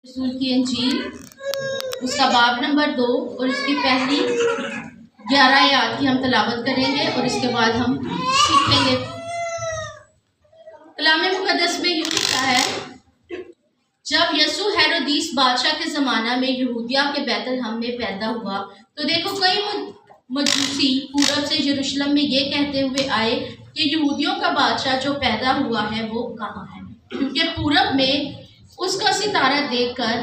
रसूल की इंजील उसका बाब नंबर 2 और इसकी पहली 11 आयत की हम तलावत करेंगे और इसके बाद हम सीखेंगे। कलाम मुक़द्दस में यूं लिखा है, जब यसू हेरोदीस बादशाह के ज़माना में यहूदिया के बैतलहम में पैदा हुआ तो देखो कई मजूसी पूरब से यरूशलेम में ये कहते हुए आए कि यहूदियों का बादशाह जो पैदा हुआ है वो कहाँ है, क्योंकि पूरब में उसका सितारा देखकर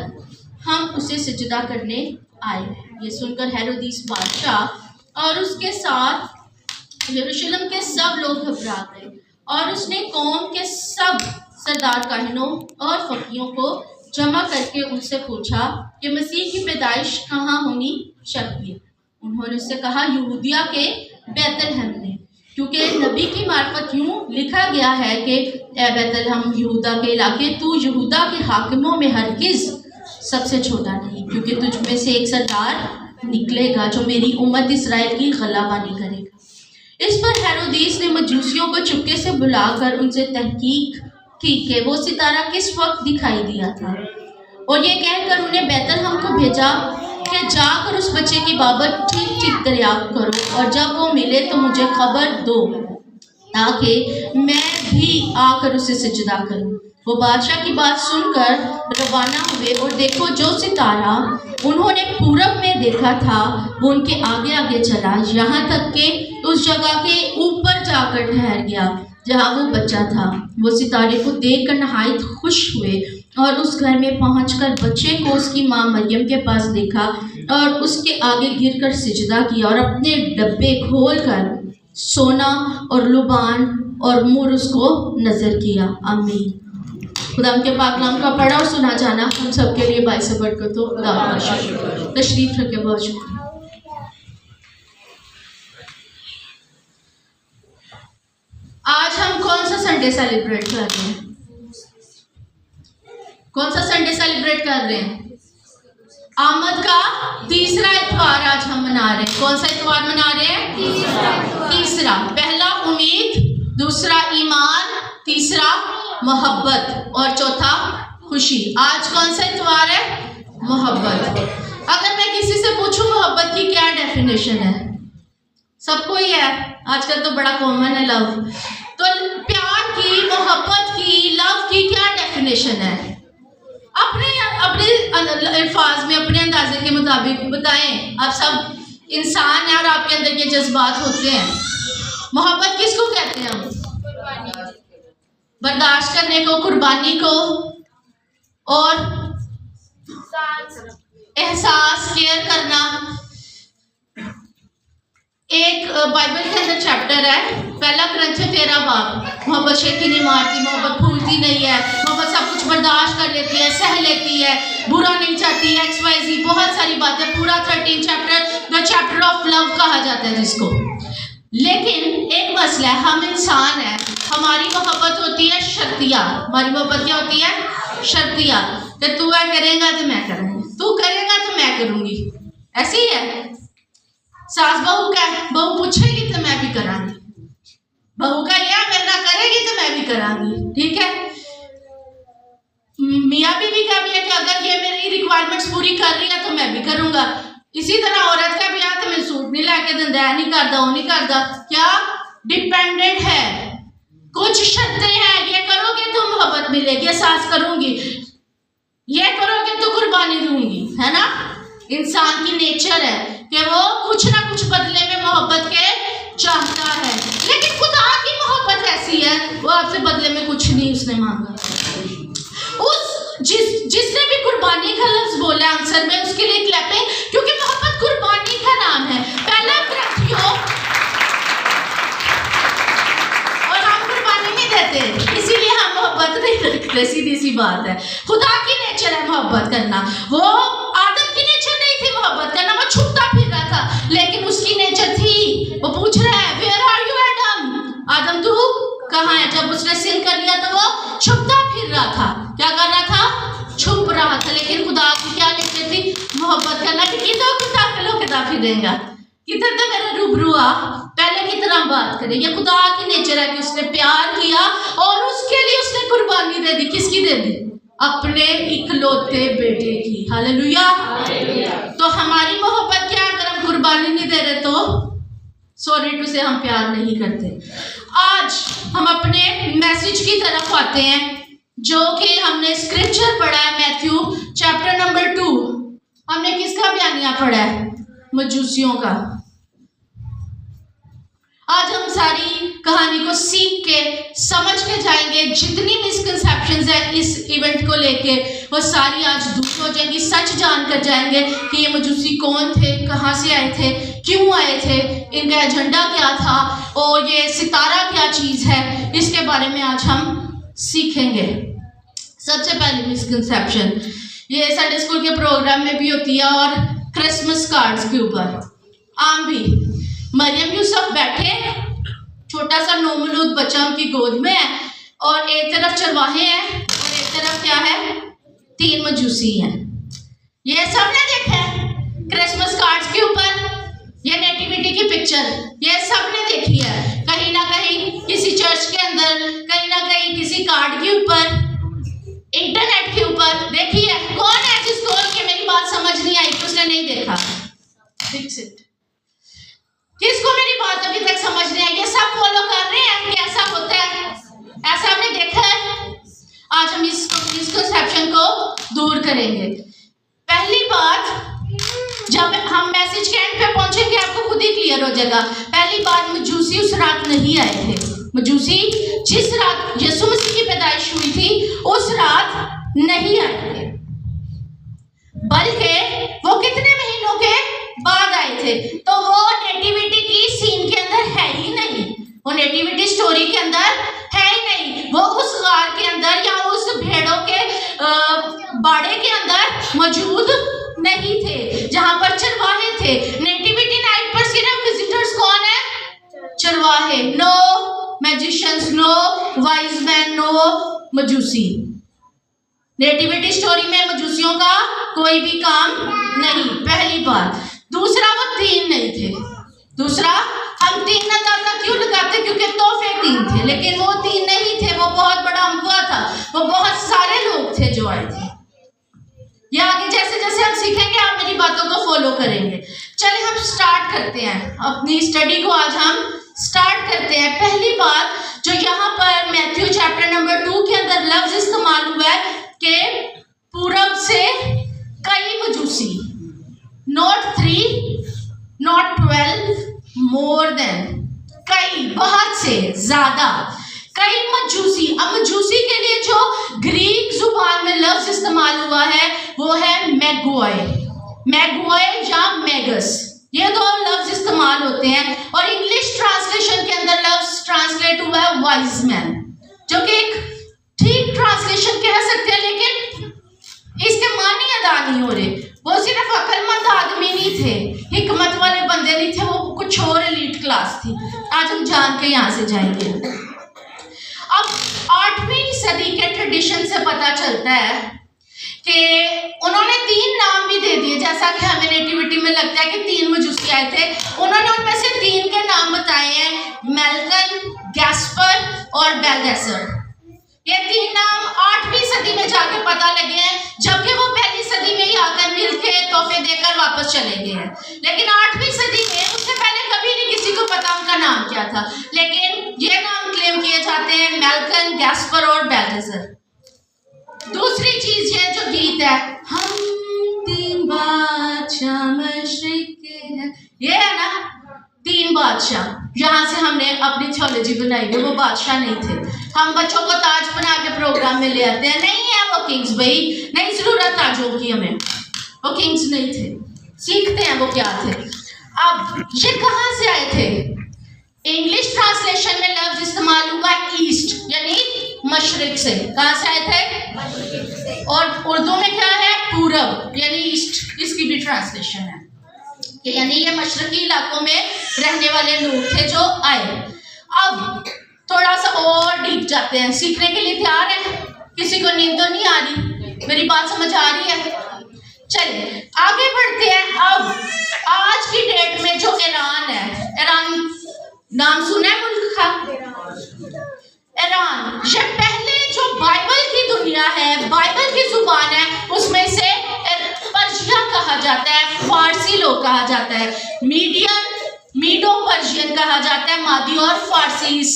हम उसे सजदा करने आए। ये सुनकर हेरोदीस बादशाह और उसके साथ यरूशलेम के सब लोग घबरा गए और उसने कौम के सब सरदार काहिनों और फकीरों को जमा करके उनसे पूछा कि मसीह की पैदाइश कहाँ होनी चाहिए। उन्होंने उससे कहा, यहूदिया के बैतलहम में, क्योंकि नबी की मार्फत यूं लिखा गया है कि ए बैतलहम यहूदा के इलाके, तू यहूदा के हाकिमों में हरगिज सबसे छोटा नहीं, क्योंकि तुझ में से एक सरदार निकलेगा जो मेरी उम्मत इस्राएल की गलाबानी करेगा। इस पर हेरोदीस ने मजूसियों को चुपके से बुलाकर उनसे तहकीक की कि वो सितारा किस वक्त दिखाई दिया था, और ये कहकर उन्हें बैतलहम को भेजा कि जाकर उस बच्चे की बाबत ठीक ठीक दरियाफ्त करो और जब वो मिले तो मुझे खबर दो ताकि मैं भी आकर उसे सजदा करूं। वो बादशाह की बात सुनकर रवाना हुए और देखो जो सितारा उन्होंने पूरब में देखा था वो उनके आगे आगे चला, यहाँ तक कि उस जगह के ऊपर जाकर ठहर गया जहाँ वो बच्चा था। वो सितारे को देखकर नहायत खुश हुए और उस घर में पहुंचकर बच्चे को उसकी माँ मरियम के पास देखा और उसके आगे गिरकर सिजदा किया और अपने डब्बे खोलकर सोना और लुबान और मुर उसको नजर किया। आमीन। खुदा के पाक नाम का पढ़ा और सुना जाना हम सबके लिए बाइस बरकत हो। खुदा का शुक्र। तशरीफ रखे, बहुत शुक्रिया। आज हम कौन सा संडे सेलिब्रेट कर रहे हैं? कौन सा संडे सेलिब्रेट कर रहे हैं? आमद का तीसरा इतवार आज हम मना रहे हैं। कौन सा इतवार मना रहे हैं? तीसरा। पहला उम्मीद, दूसरा ईमान, तीसरा मोहब्बत और चौथा खुशी। आज कौन सा इतवार है? मोहब्बत। अगर मैं किसी से पूछूं मोहब्बत की क्या डेफिनेशन है, सबको ही है, आजकल तो बड़ा कॉमन है लव। तो प्यार की, मोहब्बत की, लव की क्या डेफिनेशन है? अपने अल्फाज में, अपने अंदाजे के मुताबिक बताएं। आप सब इंसान हैं और आपके अंदर ये जज्बात होते हैं। मोहब्बत किसको कहते हैं हम? बर्दाश्त करने को, कुर्बानी को और एहसास, केयर करना। एक बाइबल के अंदर चैप्टर है, पहला कुरिन्थियों 13 बाब, मोहब्बत शेखी नहीं मारती, मोहब्बत भूलती नहीं है, मोहब्बत सब कुछ बर्दाश्त कर लेती है, सह लेती है, बुरा नहीं चाहती, XYZ बहुत सारी बातें। पूरा 13 chapter the chapter of love कहा जाता है जिसको। लेकिन एक मसला है, हम इंसान हैं, हमारी मोहब्बत होती है शर्तिया। हमारी मोहब्बत क्या होती है? शर्तिया। तो तू करेगा तो मैं करूँगी, तू करेगा तो मैं करूँगी, ऐसे ही है। सास बहू का, बहू पूछेगी तो मैं भी करांगी, बहू का यह मेरा करेगी तो मैं भी करांगी, ठीक है। मियाँ बीवी का भी है कि अगर ये मेरी रिक्वायरमेंट्स पूरी कर रही है तो मैं भी करूंगा। इसी तरह औरत का भी है तो मैं सूट नहीं लाके दिंदा, नहीं करता, वो नहीं करता। क्या डिपेंडेंट है, कुछ शर्तें हैं, ये करोगे तो मोहब्बत मिलेगी, एहसास करूंगी, ये करोगे तो कुर्बानी दूंगी, है ना। इंसान की नेचर है कि वो कुछ ना कुछ बदले में मोहब्बत के चाहता है। लेकिन खुदा की मोहब्बत ऐसी है, वो आपसे बदले में कुछ नहीं उसने मांगा। जिसने भी कुर्बानी का लफ्ज बोला आंसर में, उसके लिए क्लैपिंग, क्योंकि मोहब्बत कुर्बानी का नाम है। पहला कुरिन्थियों, और हम कुर्बानी नहीं देते, इसीलिए हम मोहब्बत नहीं रखते। सीधी सी बात है, खुदा की नेचर है मोहब्बत करना। वो आदम की नेचर नहीं थी मोहब्बत करना, वो छुपता फिर रहा था, लेकिन उसकी नेचर थी। वो पूछ रहा है, वेयर आर यू एडम, आदम तू कहाँ है? जब उसने सिन कर लिया तो वो छुपता फिर रहा था। क्या कर रहा था? छुप रहा था। लेकिन खुदा की क्या नेचर थी? मोहब्बत करना। कि कितना खुदा के लोग कितना फिरेगा, कितना तो मेरा रूबरू आ, पहले की तरह बात करे। ये खुदा की नेचर है कि उसने प्यार किया और उसके लिए उसने कुर्बानी दे दी। किसकी दे दी? अपने इकलौते बेटे की। हालेलुया। तो हमारी मोहब्बत क्या, अगर हम कुर्बानी नहीं दे रहे तो सॉरी टू से हम प्यार नहीं करते। आज हम अपने मैसेज की तरफ आते हैं, जो कि हमने स्क्रिप्चर पढ़ा है मैथ्यू चैप्टर नंबर 2। हमने किसका बयानिया पढ़ा है? मजूसियों का। आज हम सारी कहानी को सीख के समझ के जाएंगे। जितनी मिसकंसेप्शंस है इस इवेंट को लेके वो सारी आज दूर हो जाएंगी। सच जान कर जाएंगे कि ये मजूसी कौन थे, कहाँ से आए थे, क्यों आए थे, इनका एजेंडा क्या था और ये सितारा क्या चीज़ है, इसके बारे में आज हम सीखेंगे। सबसे पहले मिसकंसेप्शन ये संडे स्कूल के प्रोग्राम में भी होती है और क्रिसमस कार्ड्स के ऊपर आम भी। मरियम यूसुफ बैठे, छोटा सा नौमौलूद बच्चा उनकी गोद में है और एक तरफ चरवाहे हैं और एक तरफ क्या है, 3 मजूसी हैं। ये सबने देखा है क्रिसमस कार्ड्स के ऊपर, ये नेटिविटी की पिक्चर ये सबने देखी है कहीं ना कहीं, किसी चर्च के अंदर, कहीं ना कहीं किसी कार्ड के ऊपर, इंटरनेट के ऊपर देखी है। कौन है जिसको कि मेरी बात समझ नहीं आई, उसने नहीं देखा? Fix it. किसको मेरी बात अभी तक समझ नहीं आई? ये सब फॉलो कर रहे हैं कि ऐसा होता है, ऐसा हमने देखा है। आज हम इस मिसकंसेप्शन को दूर करेंगे। पहली बात, जब हम मैसेज के एंड पे पहुंचेंगे आपको खुद ही क्लियर हो जाएगा। पहली बात, मजूसी उस रात नहीं आए थे। मजूसी जिस रात यीशु मसीह की पैदाइश हुई थी उस रात नहीं आए थे, बल्कि वो कितने महीनों के बाद आए थे। तो वो नेटिविटी की सीन के अंदर है ही नहीं, वो नेटिविटी स्टोरी के अंदर है ही नहीं। वो उस गार के अंदर या उस भेड़ों के बाड़े के अंदर मौजूद नहीं थे जहां पर चरवाहे थे। नेटिविटी नाइट पर सिर्फ विजिटर्स कौन है? चरवाहे। No magicians, no wise man, no मजूसी। नेटिविटी स्टोरी में मजूसियों का कोई भी काम नहीं, पहली बात। दूसरा, वो 3 नहीं थे। दूसरा, हम 3 अंदाजा क्यों लगाते? क्योंकि तोहफे 3 थे, लेकिन वो 3 नहीं थे। वो बहुत बड़ा अमवा था, वो बहुत सारे लोग थे जो आए थे। ये आगे जैसे जैसे हम सीखेंगे आप मेरी बातों को फॉलो करेंगे। चलिए हम स्टार्ट करते हैं अपनी स्टडी को। आज हम स्टार्ट करते हैं। पहली बात जो यहाँ पर मैथ्यू चैप्टर नंबर 2 के अंदर लफ्ज इस्तेमाल हुआ है कि पूरब से कई मजूसी, नॉट 3, नॉट 12, मोर देन, कई, बहुत से ज्यादा, कई मजूसी। अब मजूसी के लिए जो ग्रीक जुबान में लफ्ज इस्तेमाल हुआ है वो है मैगोए, मैगोए या मैगस। ये 2 लफ्ज इस्तेमाल होते हैं और इंग्लिश ट्रांसलेशन के अंदर लफ्ज ट्रांसलेट हुआ है वाइज मैन, जो कि एक ठीक ट्रांसलेशन कह सकते हैं, लेकिन इसके मानी अदा नहीं हो रहे। वो सिर्फ अक्लमंद आदमी नहीं थे, हिकमत वाले बंदे नहीं थे, वो कुछ और एलीट क्लास थी। आज हम जान के यहाँ से जाएंगे। अब 8वीं सदी के ट्रेडिशन से पता चलता है कि उन्होंने 3 नाम भी दे दिए, जैसा कि हमें नेटिविटी में लगता है कि 3 मजूसी आए थे। उन्होंने उनमें से 3 के नाम बताए हैं, मेल्कन, गैस्पर और बेलगैसर। ये 3 नाम 8वीं सदी में जाके पता लगे हैं, जबकि वो पहली सदी में ही आकर मिलके तोहफे देकर वापस चले गए हैं। लेकिन 8वीं सदी में उससे पहले कभी नहीं किसी को पता उनका नाम क्या था, लेकिन ये नाम क्लेम किए जाते हैं, मेल्कन, गैस्पर और बेलगैसर। दूसरी चीज ये जो गीत है, हम 3 बादशाह मशरिक के हैं, ये है ना 3 बादशाह। यहाँ से हमने अपनी थियोलॉजी बनाई है, वो बादशाह नहीं थे। हम बच्चों को ताज बना के प्रोग्राम में ले आते हैं, नहीं है वो किंग्स भाई, नहीं जरूरत ताजों की हमें, वो किंग्स नहीं थे। सीखते हैं वो क्या थे। अब ये कहाँ से आए थे? इंग्लिश ट्रांसलेशन में लफ्ज इस्तेमाल हुआ ईस्ट, यानी मशरिक से। कहाँ से आए थे? और उर्दू में क्या है? पूरब, यानी ईस्ट। इसकी भी ट्रांसलेशन है कि यानी ये मशरकी इलाकों में रहने वाले लोग थे जो आए। अब थोड़ा सा और डीप जाते हैं, सीखने के लिए तैयार है? किसी को नींद तो नहीं आ रही? मेरी बात समझ आ रही है? चलिए आगे बढ़ते हैं। अब आज की डेट में जो ईरान है, ईरान नाम सुना है मुल्क का? ईरान, ये पहले जो बाइबल की दुनिया है, बाइबल की जुबान है, उसमें से पर्शिया कहा जाता है, फारसी लोग कहा जाता है, मीडो पर्शियन कहा जाता है, मादी और फारसी इस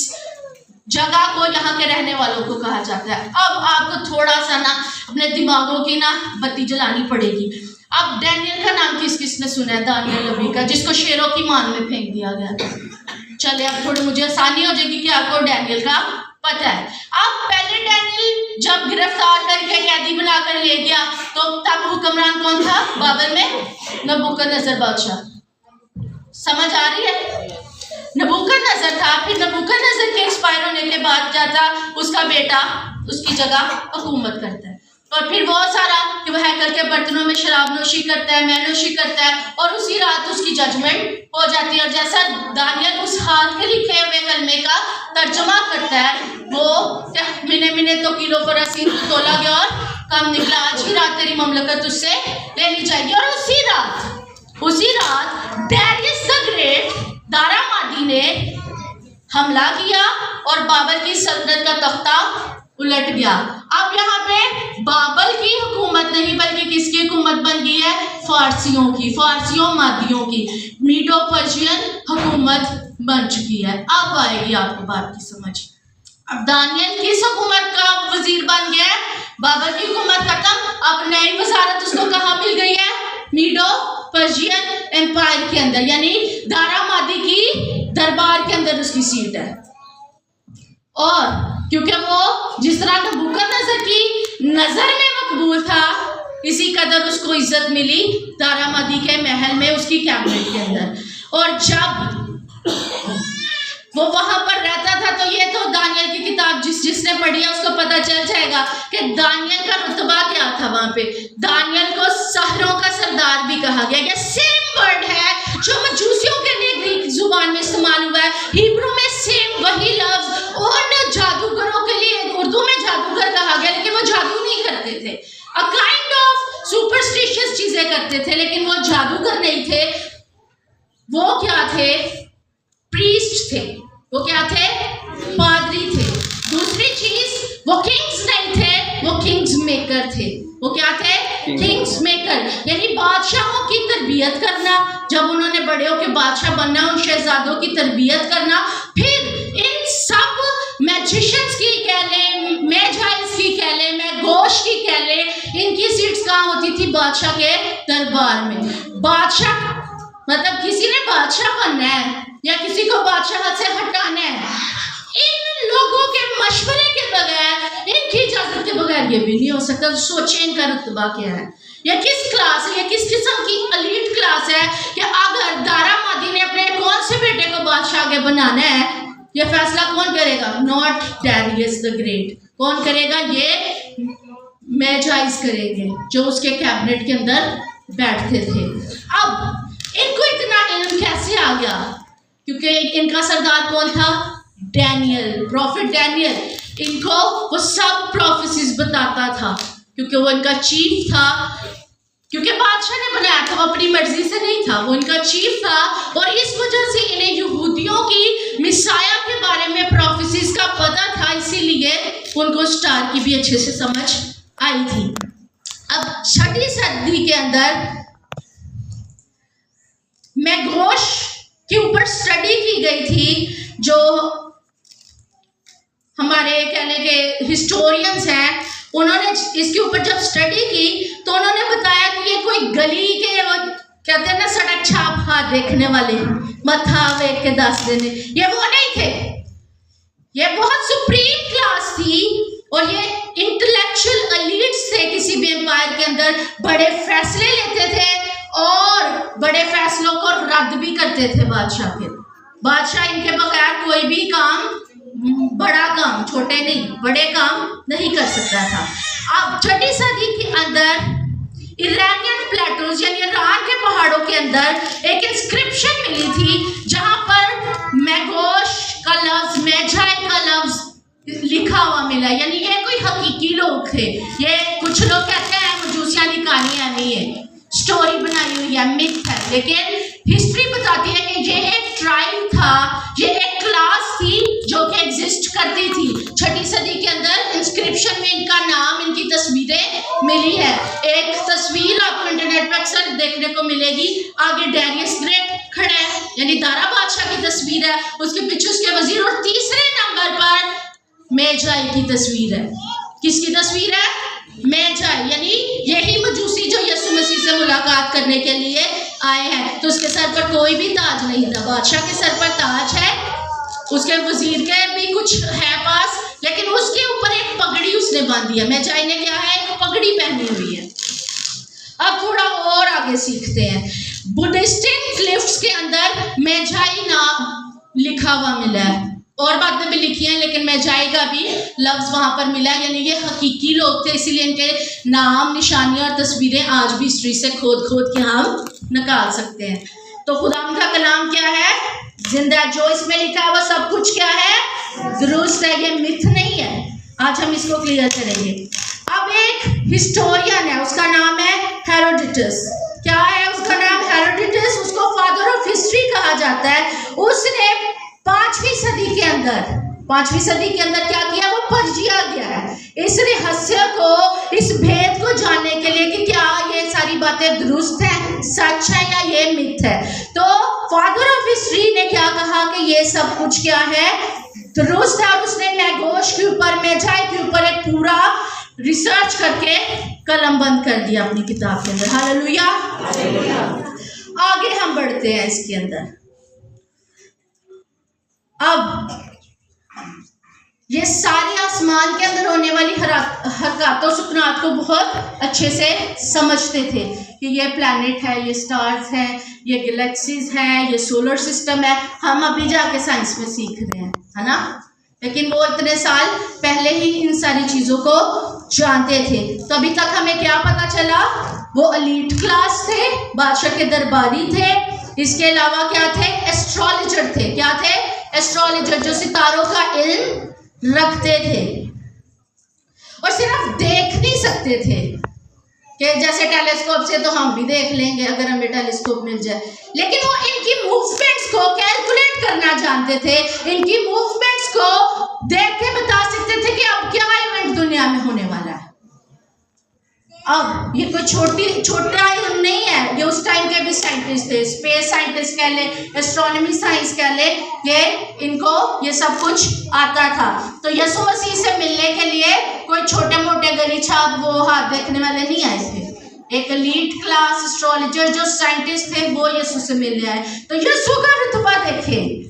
जगह को, यहाँ के रहने वालों को कहा जाता है। अब आपको थोड़ा सा ना अपने दिमागों की ना बत्ती जलानी पड़ेगी। अब डैनियल का नाम किस किस ने सुना है? दानियल नबी का, जिसको शेरों की मान में फेंक दिया गया। चलिए अब थोड़ी मुझे आसानी हो जाएगी कि आपको डैनियल का पता है। अब पहले डैनियल जब गिरफ्तार करके कैदी बनाकर ले गया तो तब हुक्मरान कौन था बाबल में? नबूकदनेस्सर बादशाह। समझ आ रही है? नबूकदनेस्सर था। फिर नबूकदनेस्सर के एक्सपायर होने के बाद जाता उसका बेटा उसकी जगह हुकूमत करता है, और फिर बहुत सारा कि वह करके बर्तनों में शराब नोशी करता है, मैनोशी करता है, और उसी रात उसकी जजमेंट हो जाती है। और जैसा दानियल उस हाथ के लिखे हुए कलमे का तर्जुमा करता है, वो मिने मिने तो किलो पर असीम तोला गया और कम निकला, आज ही रात तेरी ममलकत उससे ले ली जाएगी। और उसी रात डैरियस द ग्रेट दारामादी ने हमला किया और बाबर की सल्तनत का तख्ता उलट गया। अब यहाँ पे बाबर की हुकूमत नहीं बल्कि किसकी हुकूमत बन गई है? फारसियों की, फारसियों मादियों की, मीडो पर्शियन हुकूमत बन चुकी है। अब आएगी आपको बात की समझ। अब दानियल किस हुकूमत का वजीर बन गया है? बाबर की हुकूमत खत्म, अब नई वजारत उसको कहाँ मिल गई है? मीडो पर्शियन एम्पायर के अंदर, यानी दारामादी की दरबार के अंदर उसकी सीट है। और क्योंकि वो जिस तरह नबूकदनेस्सर की नजर में मकबूल था, इसी कदर उसको इज्जत मिली दारामादी के महल में, उसकी कैबिनेट के अंदर। और जब वो वहां पर रहता था तो ये तो दानियल की किताब जिसने पढ़ी है उसको पता चल जाएगा कि दानियल का रुतबा क्या था वहां पे। दानियल को सहरों का सरदार भी कहा गया। ये सेम वर्ड है जो मजूसियों के लिए ग्रीक जुबान में इस्तेमाल हुआ है, हिब्रू में सेम वही लफ्ज। और जादूगरों के लिए उर्दू में जादूगर कहा गया, लेकिन वो जादू नहीं करते थे, अ काइंड ऑफ सुपरस्टिशियस चीजें करते थे, लेकिन वो जादूगर नहीं थे। वो क्या थे? प्रीस्ट थे। वो क्या थे? पादरी थे। दूसरी चीज, वो किंग्स नहीं थे, वो किंग्स मेकर थे। वो क्या थे? किंग्स मेकर, यानी बादशाहों की तरबियत करना। जब उन्होंने बड़े होकर बादशाह बनना, उन शहजादों की तरबियत करना। फिर इन सब मैजिशियंस की कह लें, मैजाइज की कह लें, मैगोश की कह लें, इनकी सीट्स कहाँ होती थी? बादशाह के दरबार में। बादशाह मतलब किसी ने बादशाह बनना है या किसी को बादशाह से हटाना है, इन लोगों के मशवरे के बगैर, इनकी इजाजत के बगैर ये भी नहीं हो सकता। सोचें इनका रुतबा क्या है, या किस क्लास है, या किस किस्म की एलीट क्लास है कि अगर दारामादी ने अपने कौन से बेटे को बादशाह आगे बनाना है, ये फैसला कौन करेगा? Not Darius the great. कौन करेगा? ये मैजाइज करेंगे जो उसके कैबिनेट के अंदर बैठते थे। अब इनको इतना इल्म कैसे आ गया? क्योंकि इनका सरदार कौन था? Daniel, profit Daniel. इनको वो सब प्रोफेसीज बताता था, क्योंकि वो इनका चीफ था, क्योंकि बादशाह ने बनाया था, वो अपनी मर्जी से नहीं था, वो इनका चीफ था। और इस वजह से इन्हें यहूदियों की मिसाया के बारे में प्रोफेसीज का पता था, इसीलिए उनको स्टार की भी अच्छे से समझ आई थी। अब 6वीं सदी के अंदर मैगोश के ऊपर स्टडी की गई थी, जो हमारे कहने के हिस्टोरियंस हैं, उन्होंने इसके ऊपर जब स्टडी की तो उन्होंने बताया कि ये कोई गली के, वो कहते हैं ना सड़क छाप हाथ देखने वाले, मथा देख के दस देने, ये वो नहीं थे। ये बहुत सुप्रीम क्लास थी और ये इंटेलेक्चुअल एलीट्स थे। किसी भी एम्पायर के अंदर बड़े फैसले लेते थे और बड़े फैसलों को रद्द भी करते थे बादशाह के। बादशाह इनके बगैर कोई भी काम, बड़ा काम, छोटे नहीं बड़े काम नहीं कर सकता था। अब 6वीं सदी के अंदर इरानियन प्लेटोज यानी ईरान के पहाड़ों के अंदर एक इंस्क्रिप्शन मिली थी, जहां पर मैगोश का लफ्ज, मैजाई का लफ्ज लिखा हुआ मिला। यानी ये कोई हकीकी लोग थे, ये कुछ लोग कहते हैं मजूसिया की कहानियां नहीं है, स्टोरी बनाई हुई है, मिथ है, लेकिन हिस्ट्री बताती है कि ये एक ट्राइब था, ये एक क्लास थी जो कि एग्जिस्ट करती थी इंटरनेट पर अक्सर देखने को मिलेगी। आगे डैरियस ग्रेट खड़ा है, यानी दारा बादशाह की तस्वीर है, उसके पीछे उसके वजीर, और तीसरे नंबर पर मेजाई की तस्वीर है। किसकी तस्वीर है? मेजाई, यानी यही मजूसी जो यीशु मसीह से मुलाकात करने के लिए आए हैं। तो उसके सर पर कोई भी ताज नहीं था, बादशाह के सर पर ताज है, उसके वजीर के भी कुछ है पास, लेकिन उसके ऊपर एक पगड़ी उसने बांधी है। मेजाई ने क्या है? एक पगड़ी पहनी हुई है। अब थोड़ा और आगे सीखते हैं। बुद्धिस्टिक लिफ्ट्स के अंदर मेजाई नाम लिखा हुआ मिला है, और बातें भी लिखी हैं, लेकिन मेजाई का भी लफ्ज वहां पर मिला है, यानी ये हकीकी लोग थे, इसीलिए इनके नाम, निशानियां और तस्वीरें आज भी हिस्ट्री से खोद खोद के हम निकाल सकते हैं। तो खुदा का कलाम क्या है? जिंदा। जो इसमें लिखा है वो सब कुछ क्या है? दुरुस्त है, ये मिथ नहीं है। आज हम इसको क्लियर करेंगे। अब एक हिस्टोरियन है, उसका नाम है हेरोडोटस। क्या है उसका नाम? हेरोडोटस। उसको फादर ऑफ हिस्ट्री कहा जाता है। उसने 5वीं सदी के अंदर क्या किया? वो पर्जिया गया है इस रहस्य को, इस भेद को जानने के लिए कि क्या ये सारी बातें दुरुस्त हैं, सच है, या ये मिथ है। तो फादर ऑफ हिस्ट्री ने क्या कहा कि ये सब कुछ क्या है? दुरुस्त है। और उसने मैगोश के ऊपर, मेजाई के ऊपर एक पूरा रिसर्च करके कलम बंद कर दिया अपनी किताब के अंदर। हालेलुया। आगे हम बढ़ते हैं इसके अंदर। अब ये सारे आसमान के अंदर होने वाली हरकतों सुकनात को बहुत अच्छे से समझते थे कि ये प्लैनेट है, ये स्टार्स हैं, ये गैलेक्सीज हैं, ये सोलर सिस्टम है। हम अभी जाके साइंस में सीख रहे हैं, है ना? लेकिन वो इतने साल पहले ही इन सारी चीज़ों को जानते थे। तो अभी तक हमें क्या पता चला? वो एलीट क्लास थे, बादशाह के दरबारी थे। इसके अलावा क्या थे? एस्ट्रोलॉजर थे। क्या थे? एस्ट्रोलॉजर, जो सितारों का इल्म रखते थे और सिर्फ देख नहीं सकते थे कि जैसे टेलीस्कोप से तो हम भी देख लेंगे अगर हमें टेलीस्कोप मिल जाए, लेकिन वो इनकी मूवमेंट्स को कैलकुलेट करना जानते थे। इनकी मूवमेंट्स को देख के बता सकते थे कि अब क्या इवेंट दुनिया में होने वाला है। अब ये कोई छोटा इल्म नहीं है, ये उस टाइम के भी साइंटिस्ट थे, स्पेस साइंटिस्ट कह ले, एस्ट्रोनॉमी साइंस कह ले, ये इनको ये सब कुछ आता था। तो यीशु मसीह से मिलने के लिए कोई छोटे मोटे गली छाप वो हाथ देखने वाले नहीं आए थे। एक एलीट क्लास एस्ट्रोलॉजर जो साइंटिस्ट थे वो यीशु से मिलने आए। तो यीशु का रुतबा देखें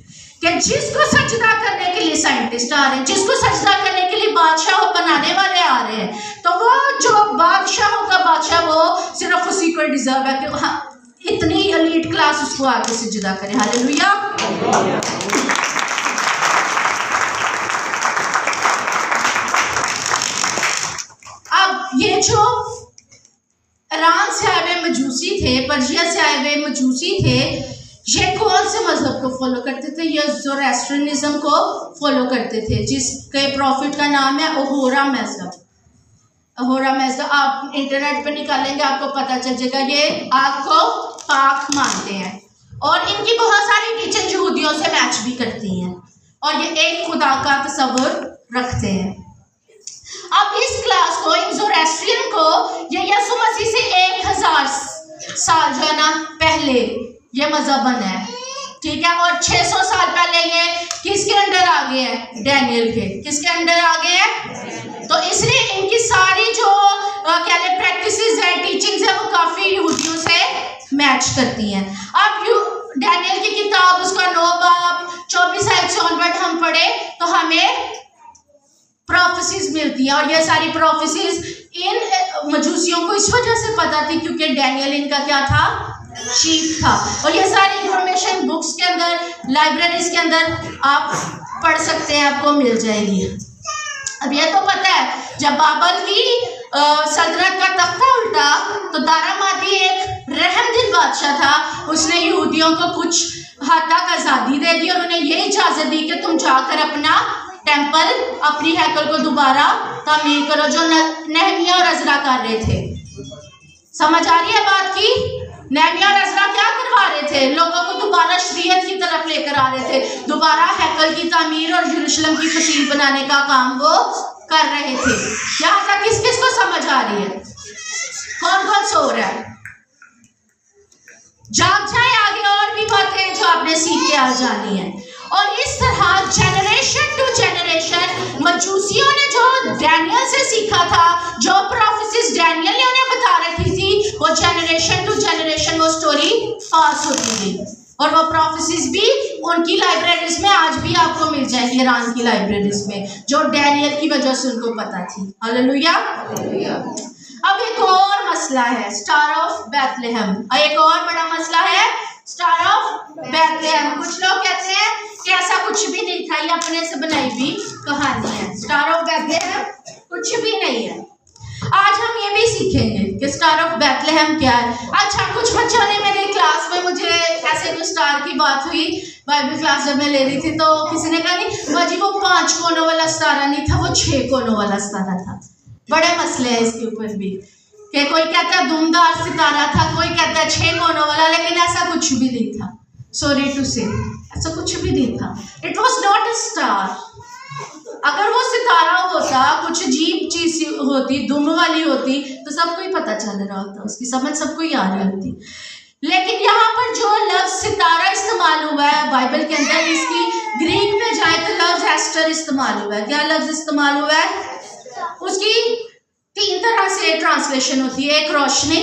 कि जिसको सजदा करने के लिए साइंटिस्ट आ रहे हैं, जिसको सजदा करने के लिए बादशाह बनाने वाले आ रहे हैं, तो वो जो बादशाहों का बादशाह वो सिर्फ उसी को डिजर्व है कि हाँ, इतनी एलीट क्लास उसको आगे सजदा करे। हालेलुया। अब ये जो ईरान से आए हुए मजूसी थे, पर्शिया से आए हुए मजूसी थे, ये कौन से मजहब को फॉलो करते थे? ये ज़ोरास्ट्रियनिज्म को फॉलो करते थे, जिसके प्रॉफिट का नाम है ओहोरा मजहब। ओहोरा मजहब आप इंटरनेट पे निकालेंगे, आपको पता चल जाएगा। ये आग को पाक मानते हैं और इनकी बहुत सारी टीचर यहूदियों से मैच भी करती हैं और ये एक खुदा का तस्वर रखते हैं। अब इस क्लास को, इन ज़ोरास्ट्रियन को, ये यीशु मसीह से 1000 साल जो है ना पहले ये मजहब बना है, ठीक है। और 600 साल पहले ये किसके अंडर आ गए हैं? डैनियल के। किसके अंडर आ गए हैं? तो इसलिए इनकी सारी जो क्या ले प्रैक्टिसेस है, टीचिंग्स है, वो काफी यहूदियों से मैच करती हैं। अब डैनियल की किताब, उसका 9 बाब 24 आयत से ऑनवर्ड हम पढ़े तो हमें प्रोफेसीज मिलती हैं, और ये सारी प्रोफेसीज इन मजूसियों को इस वजह से पता थी क्योंकि डैनियल इनका क्या था? चीफ था। और ये सारी इंफॉर्मेशन बुक्स के अंदर, लाइब्रेरीज के अंदर आप पढ़ सकते हैं, आपको मिल जाएगी। अब ये तो पता है जब बाबर की सल्तनत का तख्ता उल्टा तो दारामादी एक रहमदिल बादशाह था, उसने यहूदियों को कुछ हद तक आज़ादी दे दी और उन्हें ये इजाज़त दी कि तुम जाकर अपना टेम्पल, अपनी हैकल को दोबारा तामीर करो, जो नहमिया और अज़रा कर रहे थे। समझ आ रही है बात की? नहमिया और अज़रा क्या करवा रहे थे? लोगों को दोबारा शरीयत की तरफ लेकर आ रहे थे, दोबारा हैकल की तामीर और यरूशलेम की तस्वीर बनाने का काम वो कर रहे थे। यहाँ तक किस किस को समझ आ रही है? कौन कौन सो रहा है? जाग जाए, आगे और भी बातें हैं जो आपने सीख के आ जानी है। और इस तरह जनरेशन टू जनरेशन मजूसियों ने जो डैनियल से सीखा था, जो प्रोफेसीज डैनियल ने उन्हें बता रखी थी, वो जनरेशन टू जनरेशन वो स्टोरी पास होती गई। और वो प्रोफेसीज भी उनकी लाइब्रेरीज में आज भी आपको मिल जाएगी, ईरान की लाइब्रेरीज में, जो डैनियल की वजह से उनको पता थी। हालेलुया। अब एक और मसला है, स्टार ऑफ बैथलेहम। एक और बड़ा मसला है, स्टार ऑफ बैथलेहम। कुछ लोग कहते हैं कि ऐसा कुछ भी नहीं था, ये अपने से बनाई हुई कहानी है। स्टार ऑफ बैथलेहम कुछ भी नहीं है। आज हम ये भी सीखेंगे कि स्टार ऑफ बैथलेहम क्या है। अच्छा, कुछ बच्चों ने मेरे क्लास में, मुझे ऐसे कोई स्टार की बात हुई बाइबल क्लास जब मैं ले रही थी, तो किसी ने कहा नहीं बाजी वो 5 कोनों वाला सितारा नहीं था, वो 6 कोनों वाला सितारा था। बड़े मसले हैं इसके ऊपर भी, कि कोई कहता है धुंधार सितारा था, कोई कहता है 6 कोनों वाला, लेकिन ऐसा कुछ भी नहीं था। सॉरी टू से, ऐसा कुछ भी नहीं था। It was not a star. अगर वो सितारा होता, कुछ अजीब चीज होती, दुम वाली होती, तो सबको ही पता चल रहा होता, उसकी समझ सबको ही आ रही होती। लेकिन यहाँ पर जो लफ्ज सितारा इस्तेमाल हुआ है बाइबल के अंदर, इसकी ग्रीक में जाए तो लफ्ज एस्टर इस्तेमाल हुआ है। क्या लफ्ज इस्तेमाल हुआ है? उसकी 3 तरह से ट्रांसलेशन होती है। एक रोशनी,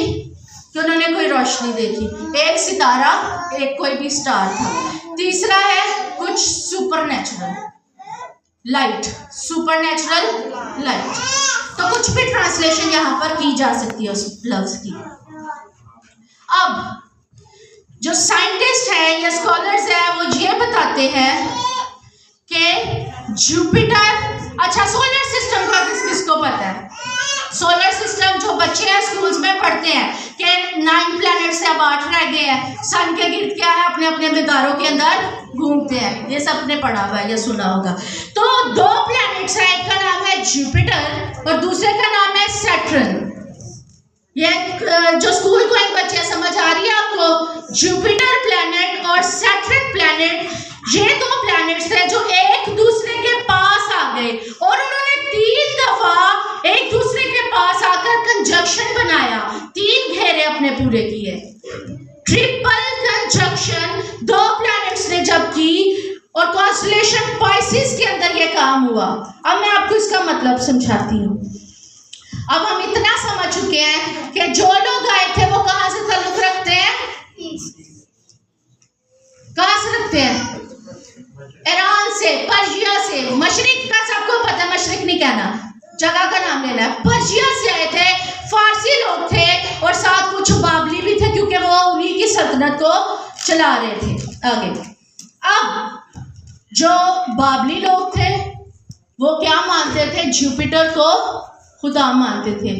कि उन्होंने कोई रोशनी देखी, एक सितारा, एक कोई भी स्टार था। तीसरा है कुछ सुपरनेचुरल लाइट, सुपरनेचुरल लाइट। तो कुछ भी ट्रांसलेशन यहाँ पर की जा सकती है उस लफ्ज की। अब जो साइंटिस्ट है या स्कॉलर्स है वो ये बताते हैं कि जुपिटर, अच्छा सोलर सिस्टम का किसको पता है? सोलर सिस्टम जो बच्चे हैं स्कूल्स में पढ़ते हैं कि 9 प्लैनेट से अब 8 रह गए हैं, सन के गिर्द क्या है, अपने अपने मदारों के अंदर घूमते हैं। ये सबने पढ़ा हुआ है या सुना होगा। तो 2 प्लैनेट्स हैं, एक का नाम है जुपिटर और दूसरे का नाम है सैटर्न। ये जो स्कूल को एक बच्चे समझ आ रही है आपको? जुपिटर प्लैनेट और सैटर्न प्लैनेट, ये 2 प्लैनेट्स थे जो एक दूसरे के पास आ गए और उन्होंने 3 दफा एक दूसरे के पास आकर कंजक्शन बनाया, 3 घेरे अपने पूरे किए। ट्रिपल कंजक्शन 2 प्लैनेट्स ने जब की और कॉन्स्टेलेशन पाइसेस के अंदर ये काम हुआ। अब मैं आपको इसका मतलब समझाती हूँ। अब हम इतना समझ चुके हैं कि जो लोग आए थे वो कहां से ताल्लुक रखते हैं? कहां से रखते हैं? ईरान से, पर्शिया से। मशरिक का सबको पता है, मशरिक नहीं कहना, जगह का नाम लेना है। पर्शिया से आए थे, फारसी लोग थे और साथ कुछ बाबली भी थे, क्योंकि वो उन्हीं की सल्तनत को चला रहे थे आगे। अब जो बाबली लोग थे वो क्या मानते थे? जुपिटर को खुदा मानते थे,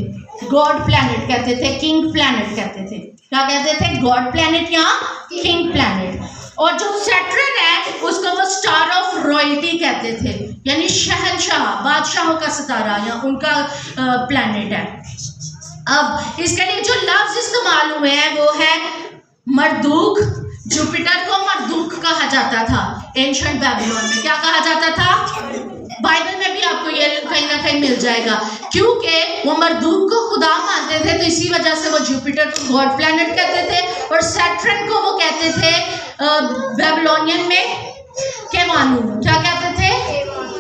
गॉड प्लैनेट कहते थे, किंग प्लैनेट कहते थे। क्या कहते थे? गॉड प्लैनेट या किंग प्लैनेट। और जो सैटर्न है उसको वो स्टार ऑफ रॉयल्टी कहते थे, यानी शहंशाह, बादशाहों का सितारा या उनका प्लैनेट है। अब इसके लिए जो लफ्ज इस्तेमाल हुए हैं वो है मरदूक। जुपिटर को मरदूक कहा जाता था एंशिएंट बेबीलोन में। क्या कहा जाता था? बाइबल में भी आपको ये कहीं ना कहीं मिल जाएगा, क्योंकि वो मरदूक को खुदा मानते थे, तो इसी वजह से वो जुपिटर को गॉड प्लैनेट कहते थे और सैटर्न को वो कहते थे बेबीलोनियन में केवानु। क्या कहते थे?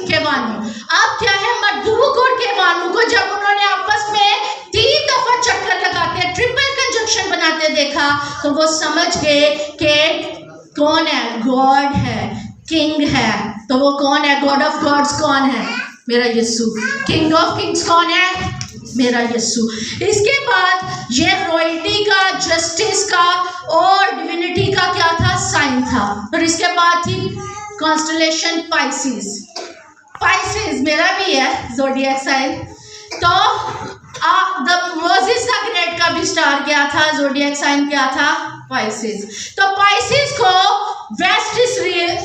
केवानु। अब क्या है, मरदूक और केवानु को जब उन्होंने आपस में 3 दफा चक्कर लगाते, ट्रिपल कंजक्शन बनाते देखा, तो वो समझ गए कि कौन है? गॉड है, किंग है। तो वो कौन है? गॉड ऑफ गॉड्स कौन है? मेरा यीशु। किंग ऑफ किंग्स कौन है? मेरा यीशु। इसके बाद ये रॉयल्टी का, जस्टिस का और डिविनिटी का क्या था? साइन था। और इसके बाद थी कॉन्स्टेलेशन पाइसेस। पाइसेस मेरा भी है ज़ोडिएक साइन। तो मोसेस द ग्रेट का भी स्टार क्या था? ज़ोडिएक साइन क्या था? पाइसेस। तो पाइसेस को वेस्ट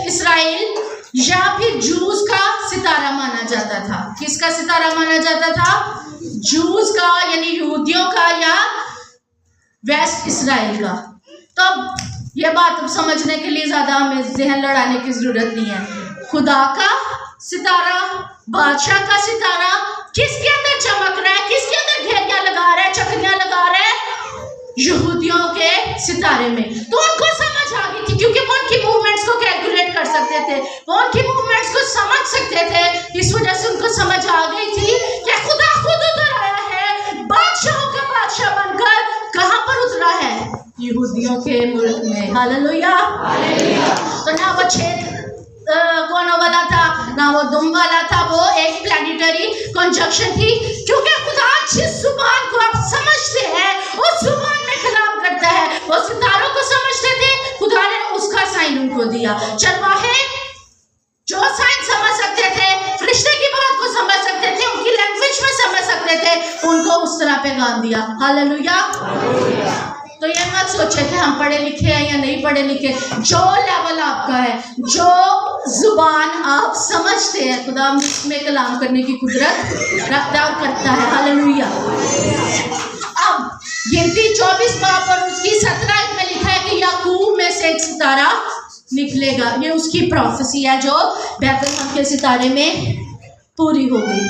इसराइल या फिर जूस का सितारा माना जाता था। किसका सितारा माना जाता था? जूस का, यानी यहूदियों का या वेस्ट इसराइल का। तो यह बात अब समझने के लिए ज्यादा हमें जहन लड़ाने की जरूरत नहीं है। खुदा का सितारा, बादशाह का सितारा किसके अंदर चमक रहा है? किसके अंदर घेरियां लगा रहा है, चकरियां लगा रहा है? यहूदियों के सितारे में। तो उनको समझ आ गई थी, क्योंकि वो उनकी मूवमेंट्स को कैलकुलेट कर सकते थे, वो उनकी मूवमेंट्स को समझ सकते थे। इस वजह से उनको समझ आ गई थी कि खुदा खुद उतर आया है, बादशाहों का बादशाह बनकर कहां पर उतरा है? यहूदियों के मुल्क में। हालेलुया। तो ना वो छेद कोनों वाला था, ना वो दुम वाला था, वो एक प्लैनेटरी कंजक्शन थी। क्योंकि खुदा जिस जुबान को आप समझते हैं उस जुबान में कलाम करता है। वो सितारों को समझते थे, खुदा ने उसका साइन उनको दिया। चरवाहे जो साइन समझ सकते थे, फरिश्ते की बात को समझ सकते थे, उनकी लैंग्वेज में समझ सकते थे, उनको उस तरह पैगाम दिया। हालेलुया। तो ये मत सोचे कि हम पढ़े लिखे हैं या नहीं पढ़े लिखे। जो लेवल आपका है, जो जुबान आप समझते हैं, खुदा उसमें कलाम करने की कुदरत रखता और करता है। हालेलुया। अब गिनती 24 बाब और उसकी 17 में लिखा है कि याकूब में से एक सितारा निकलेगा। ये उसकी प्रोफेसी है जो बैतलहम के सितारे में पूरी हो गई।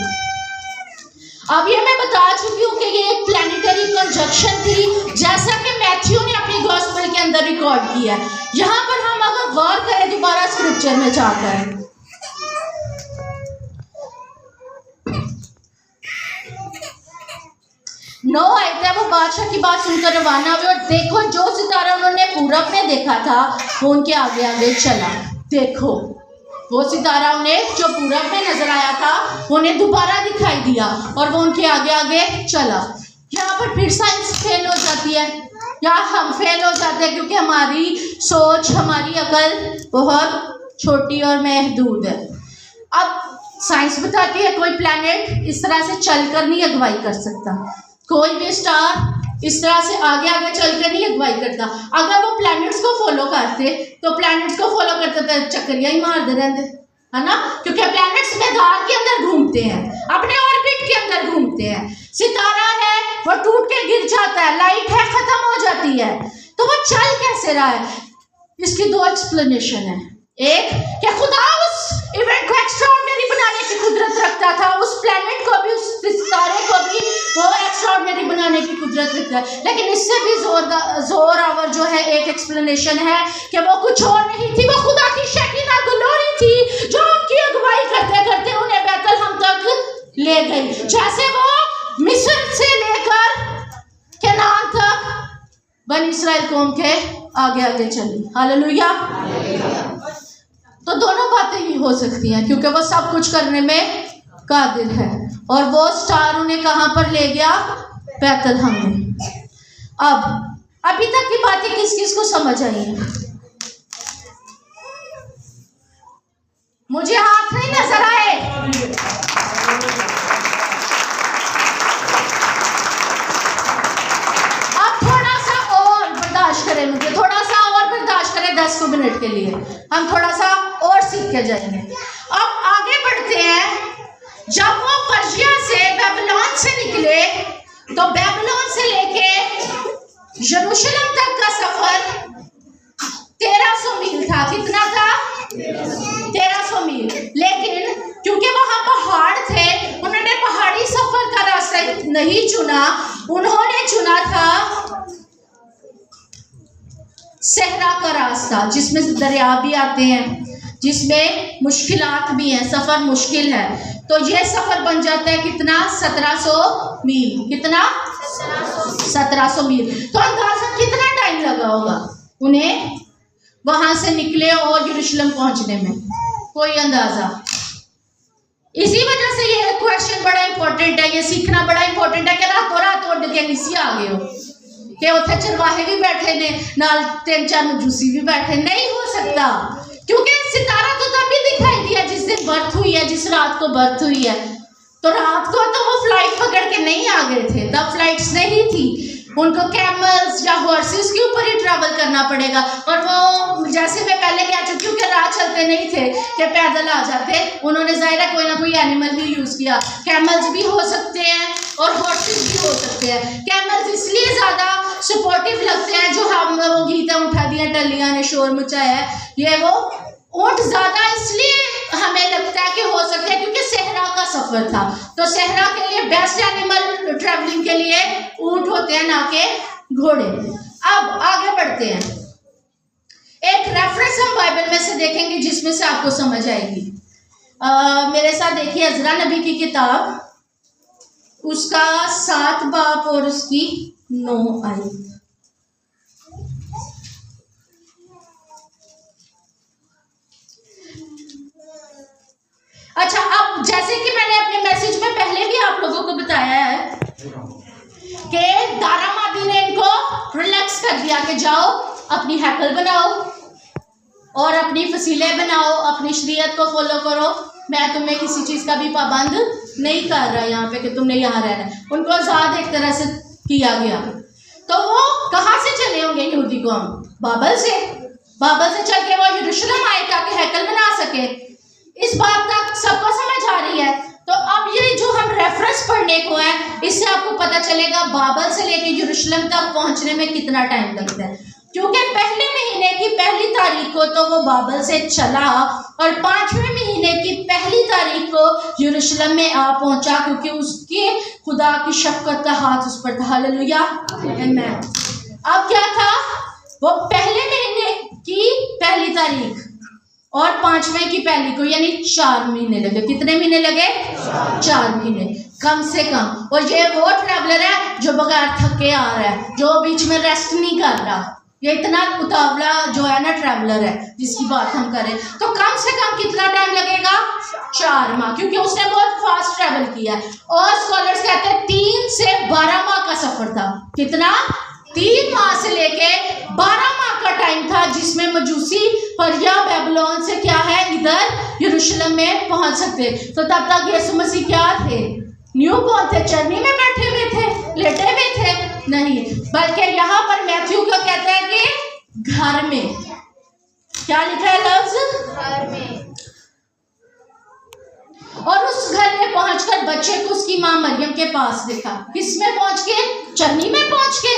अब ये मैं बता चुकी हूँ कि ये एक प्लैनेटरी कंजक्शन थी, जैसा कि मैथ्यू ने अपनी गॉस्पेल के अंदर रिकॉर्ड किया है। यहाँ पर हम अगर गौर करें दोबारा स्क्रिप्चर में जाकर, 9 आयतें वो बादशाह की बात सुनकर रवाना हुए और देखो जो सितारा उन्होंने पूरब में देखा था वो उनके आगे आगे चला। देखो वो सितारा उन्हें जो पूरब में नजर आया था उन्हें दोबारा दिखाई दिया और वो उनके आगे आगे चला। यहाँ पर फिर साइंस फेल हो जाती है या हम फेल हो जाते हैं, क्योंकि हमारी सोच, हमारी अकल बहुत छोटी और महदूद है। अब साइंस बताती है कोई प्लैनेट इस तरह से चलकर नहीं अगुवाई कर सकता, कोई भी स्टार इस तरह से आगे आगे चलकर नहीं अगुवाई करता। अगर वो प्लैनेट्स को फॉलो करते तो प्लैनेट्स को फॉलो करते तो चक्करियाँ ही मारते रहते, है ना, क्योंकि प्लैनेट्स मैदान के अंदर घूमते हैं, अपने ऑर्बिट के अंदर घूमते हैं। सितारा है वो टूट के गिर जाता है, लाइट है खत्म हो जाती है, तो वो चल कैसे रहा है? इसकी 2 एक्सप्लेनेशन है। एक कि खुदा उस इवेंट को एक्स्ट्राऑर्डिनरी बनाने की कुदरत रखता था, उस प्लैनेट को भी, उस सितारे को भी वो एक्स्ट्राऑर्डिनरी बनाने की कुदरत रखता है। लेकिन इससे भी जोर आवर जो है एक एक्सप्लेनेशन है कि वो कुछ और नहीं थी, वो खुदा की शकीना ग्लोरी थी जो उनकी अगुवाई करते करते उन्हें बैतलहम तक ले गई। जैसे वो मिस्र से लेकर कनान तक बनी इस्राएल कौम के आगे आगे चली। हालेलुया। तो दोनों बातें ही हो सकती हैं, क्योंकि वो सब कुछ करने में कादिर है। और वो स्टार उन्हें कहां पर ले गया? बैतलहम में। अब अभी तक की बातें किस किस को समझ आई है? मुझे हाथ नहीं नजर आए। अब थोड़ा सा और बर्दाश्त करें, मुझे थोड़ा सा और बर्दाश्त करें 10 मिनट के लिए, हम थोड़ा सा और सीख के जाएंगे। अब आगे बढ़ते हैं। जब वो पर्शिया से, बेबीलोन से निकले तो बेबीलोन से लेके यरूशलेम तक का सफर 1300 मील था। कितना था? 1300 मील। लेकिन क्योंकि वहां पहाड़ थे, उन्होंने पहाड़ी सफर का रास्ता नहीं चुना, उन्होंने चुना था सहरा का रास्ता, जिसमें दरिया भी आते हैं, जिसमें मुश्किलात भी हैं, सफर मुश्किल है। तो ये सफर बन जाता है कितना? 1700 मील। कितना? 1700 मील। तो अंदाजा कितना टाइम लगा होगा उन्हें वहां से निकले और यरूशलेम पहुंचने में? कोई अंदाजा? इसी वजह से ये क्वेश्चन बड़ा इंपॉर्टेंट है, ये सीखना बड़ा इंपॉर्टेंट है कि रातों रात उड़ के नीचे आ गए हो कि उत्थे चरवाहे भी बैठे ने, नाल 3-4 मजूसी भी बैठे। नहीं हो सकता, क्योंकि सितारा तो तभी दिखाई दिया जिस दिन बर्थ हुई है, जिस रात को बर्थ हुई है। तो रात को तो वो फ्लाइट पकड़ के नहीं आ गए थे, तब फ्लाइट्स नहीं थी, उनको कैमल्स या हॉर्सेस के ऊपर ही ट्रैवल करना पड़ेगा। और वो जैसे मैं पहले कह चुकी हूँ कि राह चलते नहीं थे कि पैदल आ जाते, उन्होंने जाहिर है कोई ना कोई एनिमल भी यूज़ किया। कैमल्स भी हो सकते हैं और हॉर्सेस भी हो सकते हैं। कैमल्स इसलिए ज़्यादा सपोर्टिव लगते हैं, जो हम वो गीता उठा दिया, टलियाँ ने शोर मचाया है, ये वो ऊँट ज़्यादा इसलिए हमें लगता है कि हो सकता है क्योंकि सहरा का सफ़र था। तो सहरा के लिए बेस्ट एनिमल ट्रैवलिंग के लिए ऊँट होते हैं, ना कि घोड़े। अब आगे बढ़ते हैं, एक रेफरेंस हम बाइबल में से देखेंगे जिसमें से आपको समझ आएगी। मेरे साथ देखिए अज़रा नबी की किताब, उसका 7 बाब और उसकी 9 आयत। अच्छा, अब जैसे कि मैंने अपने मैसेज में पहले भी आप लोगों को बताया है कि दारामादी ने इनको रिलैक्स कर दिया कि जाओ अपनी हैकल बनाओ और अपनी फसीले बनाओ, अपनी शरीयत को फॉलो करो, मैं तुम्हें किसी चीज़ का भी पाबंद नहीं कर रहा यहाँ पे कि तुमने यहाँ रहना है। उनको आज़ाद एक तरह से किया गया। तो वो कहाँ से चले होंगे यहूदी कौम? बाबल से चल के वो यरूशलेम आए ताकि हैकल बना सके। इस बात तक सबको समझ आ रही है? तो अब ये जो हम रेफरेंस पढ़ने को है, इससे आपको पता चलेगा बाबल से लेके यरूशलेम तक पहुंचने में कितना टाइम लगता है। क्योंकि पहले महीने की पहली तारीख को तो वो बाबल से चला और 5वें महीने की पहली तारीख को यरूशलेम में आ पहुंचा, क्योंकि उसके खुदा की शफकत का हाथ उस पर था। हालेलुया, आमीन। अब क्या था, वो पहले महीने की पहली तारीख और 5वें की पहली को, यानी 4 महीने लगे। कितने महीने लगे? 4 महीने कम से कम। और ये वो ट्रैवलर है जो बगैर थके आ रहा है, जो बीच में रेस्ट नहीं कर रहा। ये इतना उतावला जो है ना ट्रैवलर है जिसकी बात हम करें, तो कम से कम कितना टाइम लगेगा? 4 माह, क्योंकि उसने बहुत फास्ट ट्रैवल किया। और स्कॉलर्स कहते हैं 3 से 12 माह का सफर था। कितना? 3 माह से लेके 12 माह का टाइम था जिसमें मजूसी पर्या बेबीलोन से क्या है इधर यरूशलेम में पहुंच सकते। तो तब तक यीशु मसीह क्या थे? न्यू बॉर्न थे, चरनी में बैठे हुए थे, लेटे हुए थे नहीं, बल्कि यहाँ पर मैथ्यू को कहते हैं कि घर में। क्या लिखा है लफ्ज? घर में। और उस घर में पहुंचकर बच्चे को उसकी मां मरियम के पास देखा। किस में पहुंच के? चरनी में पहुंच के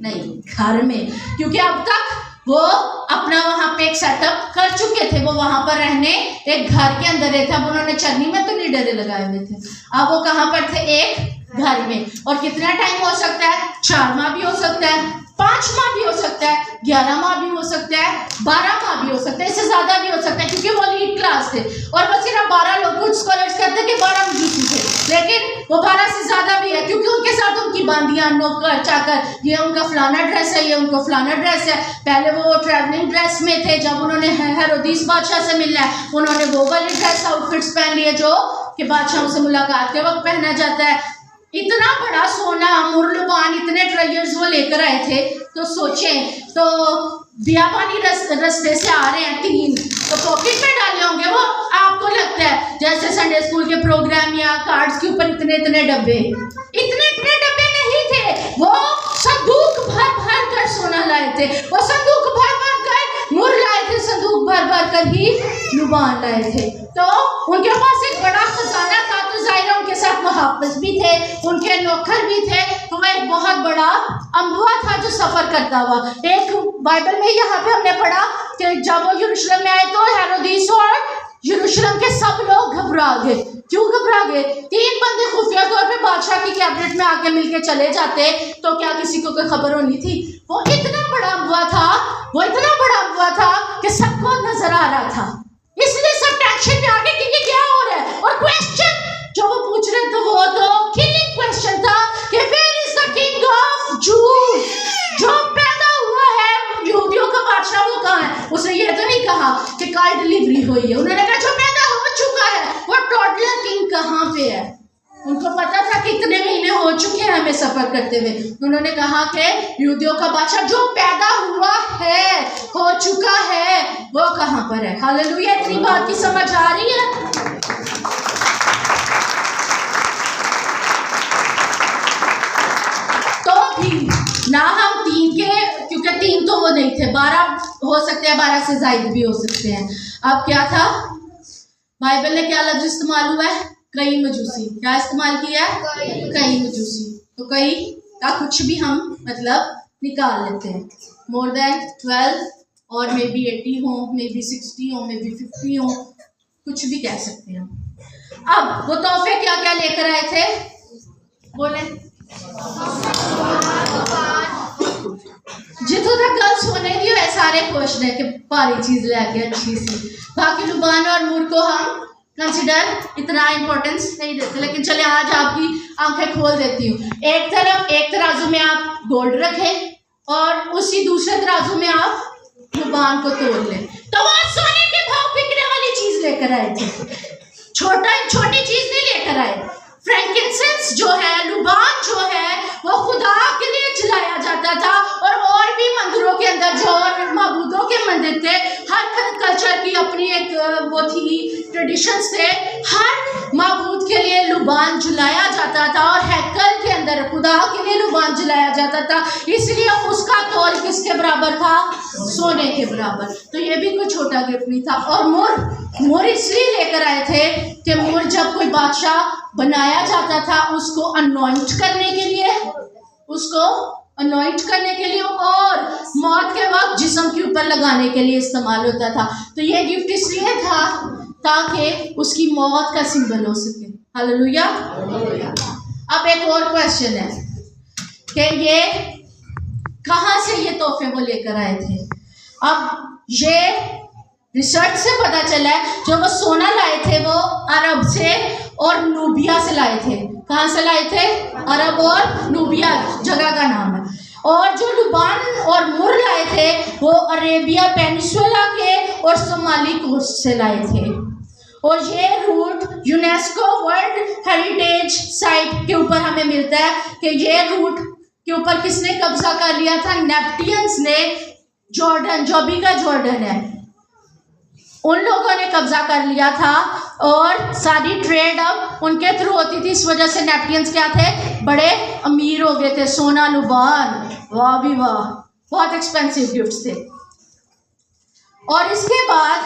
नहीं, घर में। क्योंकि अब तक वो अपना वहां पे एक सेटअप कर चुके थे, वो वहां पर रहने एक घर के अंदर रहते। अब उन्होंने चरनी में तो नहीं डेरे लगाए हुए थे, अब वो कहां पर थे? एक घर में। और कितना टाइम हो सकता है? 4 माह भी हो सकता है, 5 माह भी हो सकता है, 11 माह भी हो सकता है, 12 माह भी हो सकता है, इससे ज्यादा भी हो सकता है, क्योंकि वो लीड क्लास थे। और बस सिर्फ 12 लोग, कुछ स्कॉलर्स कहते हैं कि 12 मजूसी थे, लेकिन वो 12 से ज्यादा भी है, क्योंकि उनके साथ उनकी बांदियां, नौकर चाकर, ये उनका फलाना ड्रेस है, ये उनका फलाना ड्रेस है। पहले वो ट्रैवलिंग ड्रेस में थे, जब उन्होंने हेरोदिस बादशाह से मिलना है उन्होंने वो वाले ड्रेस आउटफिट्स पहन लिए जो कि बादशाहों से मुलाकात के वक्त पहना जाता है। इतना बड़ा सोना मुरलुबान, इतने ट्रेजर्स वो लेकर आए थे। तो सोचें, तो बियाबानी रास्ते से आ रहे हैं 3, तो पॉकेट में डाले होंगे वो। आपको लगता है जैसे संडे स्कूल के प्रोग्राम या कार्ड्स के ऊपर इतने इतने डब्बे नहीं थे, वो संदूक भर भर कर सोना लाए थे, वो संदूक भर भर कर मुर लाए थे, संदूक भर भर कर ही लुबान लाए थे। तो उनके पास एक बड़ा खजाना था, तो जाहिर है उनके साथ मुहाफिज भी थे, उनके नौकर भी थे। तो वह एक बहुत बड़ा अम्बुआ था जो सफर करता हुआ। एक बाइबल में यहाँ पे हमने पढ़ा कि जब वो यरूशलेम में आए तो हेरोदिस और यरूशलेम के सब लोग घबरा गए। क्यों घबरा गए? 3 बंदे खुफिया तौर पे बादशाह की कैबिनेट में आके मिलके चले जाते तो क्या किसी को कोई खबर होनी थी? वो इतना बड़ा अम्बुआ था कि सबको नजर आ रहा था, इसलिए सब टेंशन में आ गए कि ये क्या हो रहा है। और क्वेश्चन जो वो पूछ रहे थे वो तो किलिंग क्वेश्चन था कि where is the king of juice, जो पैदा हुआ है यहूदियों का बादशाह, वो कहाँ है? उसने ये तो नहीं कहा कि कल डिलीवरी हुई है, उन्होंने कहा जो पैदा हो चुका है। वो टोडलर किंग कहाँ पे है? उनको पता था कि कितने महीने हो चुके हैं हमें सफर करते हुए। उन्होंने कहा कि यहूदियों का बादशाह जो पैदा हुआ है, हो चुका है, वो कहाँ पर है। हालेलुया, इतनी बात की समझ आ रही है? तो भी ना हम 3 के, क्योंकि 3 तो वो नहीं थे, 12 हो सकते हैं, 12 से ज्यादा भी हो सकते हैं। अब क्या था? बाइबल ने क्या लफ्ज इस्तेमाल हुआ है? कई मजूसी। क्या इस्तेमाल किया है? कई मजूसी। तो कई का कुछ भी हम मतलब निकाल लेते हैं, मोर देन 12 और मे बी 80 हो, मे बी 60 हो, मे बी 50 हो, कुछ भी कह सकते हैं। अब वो तोहफे क्या क्या लेकर आए थे? बोले। जितों तक गल सोने दी है सारे खुश ने कि भारी चीज लेके अच्छी सी। बाकी लुबान और मूर को हम कंसिडर इतना इम्पोर्टेंस नहीं देते, लेकिन चले आज आपकी आंखें खोल देती हूँ। एक तराजू में आप गोल्ड रखें और उसी दूसरे तराजू में आप लुबान को तोड़ लें, तो वो सोने के भाव बिकने वाली चीज लेकर आए थे, छोटी चीज नहीं लेकर आए। फ्रैंकिंसेंस जो है, लुबान जो है, वो खुदा के लिए जलाया जाता था और भी मंदिरों के अंदर जो और माबूदों के मंदिर थे, हर कल्चर की अपनी एक वो थी, ट्रेडिशंस थे। हर माबूद के लिए लुबान जलाया जाता था और हैकल के अंदर खुदा के लिए लुबान जलाया जाता था, इसलिए उसका तौल किसके बराबर था? सोने के बराबर। तो ये भी कोई छोटा गिफ्ट नहीं था। और मोर इसलिए लेकर आए थे कि मोर जब कोई बादशाह बनाया जाता था उसको अनॉइंट करने के लिए और मौत के वक्त जिस्म के ऊपर लगाने के लिए इस्तेमाल होता था। तो ये गिफ्ट इसलिए था ताकि उसकी मौत का सिंबल हो सके। हालेलुया। अब एक और क्वेश्चन है कि ये कहाँ से ये तोहफे वो लेकर आए थे? अब ये रिसर्च से पता चला है जो वो सोना लाए थे वो अरब से और नूबिया से लाए थे। कहाँ से लाए थे? अरब और नूबिया जगह का नाम है। और जो लुबान और मुर लाए थे वो अरेबिया पेनिसुला के और सोमाली कोस्ट से लाए थे। और ये route UNESCO world heritage site के ऊपर हमें मिलता है कि ये रूट के ऊपर किसने कब्जा कर लिया था? नेप्टियंस ने। जॉर्डन, जो अभी का जॉर्डन है, उन लोगों ने कब्जा कर लिया था और सारी ट्रेड अब उनके थ्रू होती थी। इस वजह से नेप्टियंस क्या थे? बड़े अमीर हो गए थे। सोना, लुबान, वाह भी वाह, बहुत एक्सपेंसिव गिफ्ट्स थे। और इसके बाद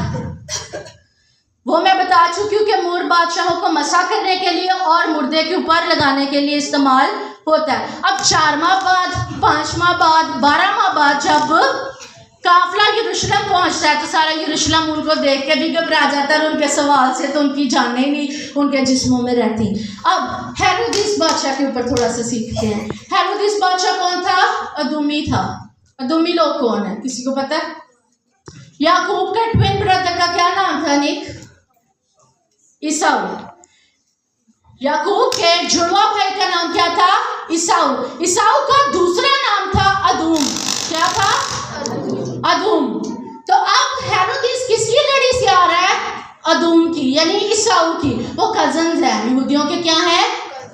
वो मैं बता चुकी हूँ कि मूर बादशाहों को मसा करने के लिए और मुर्दे के ऊपर लगाने के लिए इस्तेमाल होता है। अब 4 माह बाद, 5 माह बाद, 12 माह बाद जब काफिला यरूशलेम पहुंचता है तो सारा यरूशलेम उनको देख के भी घबरा जाता है और उनके सवाल से तो उनकी जानें नहीं उनके जिस्मों में रहती। अब हेरोदिस बादशाह के ऊपर थोड़ा सा सीखते हैं। हेरोदिस बादशाह कौन था? अदुमी था। अदुमी लोग कौन है? किसी को पता है? याकूब का ट्विन ब्रदर का क्या नाम था? निक, ईसाऊ। याकूब के जुड़वा भाई का नाम क्या था? ईसाऊ। ईसाऊ का दूसरा नाम था अदूम। क्या था? अदूम। तो अब हेरोदिस किसकी लड़ी से आ रहा है? अदूम की, यानी ईसाऊ की। वो कजन्स हैं, यहूदियों के क्या है?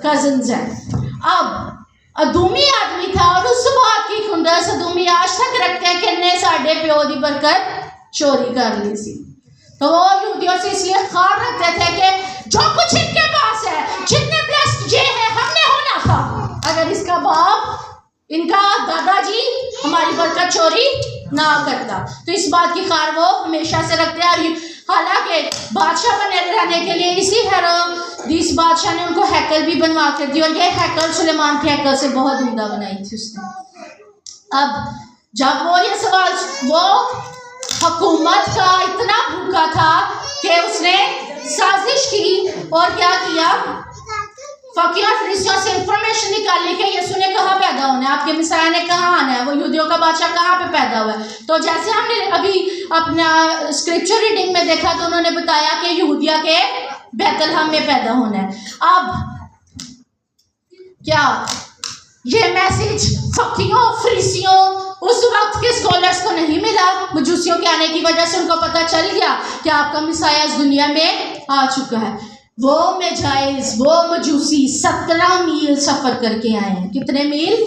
कजन्स हैं। अब अदूमी आदमी था और उस बात की खुंदस अदूमी आज तक रखते हैं कि इन्हें साढ़े प्यो दी बरकत चोरी कर ली थी। तो वो यहूदियों से इसलिए ख्याल रखते थे कि जो कुछ इनके पास है, जितने ब्लेस्ड ये है, हमने होना था। अगर इसका बाप, इनका दादाजी हमारी बरकत चोरी ना करता। तो इस बात की ख्याल वो हमेशा से रखते हैं। हालांकि बादशाह बने रहने के लिए इसी हेरोदिस बादशाह ने उनको हैकल भी बनवा कर दी और ये हैकल सुलेमान के हैकल से बहुत उम्दा बनाई थी उसने। अब जब वो ये सवाल, वो हुकूमत का इतना भूखा था कि उसने साजिश की और क्या किया? फकीर फरिश्तियों से इंफॉर्मेशन निकाली कि यीशु ने कहाँ पैदा होना है, आपके मिसाया ने कहाँ आना है, वो यहूदियों का बादशाह कहाँ पे पैदा हुआ है। तो जैसे हमने अभी अपना स्क्रिप्चर रीडिंग में देखा तो उन्होंने बताया कि यहूदिया के बैतलहम में पैदा होना है। अब क्या ये मैसेज फकीरों फरीसियों उस वक्त के स्कॉलर्स को नहीं मिला? मजूसियों के आने की वजह से उनको पता चल गया कि आपका मिसाया इस दुनिया में आ चुका है। वो मेजाइज, वो मजूसी 17 मील सफर करके आए हैं। कितने मील?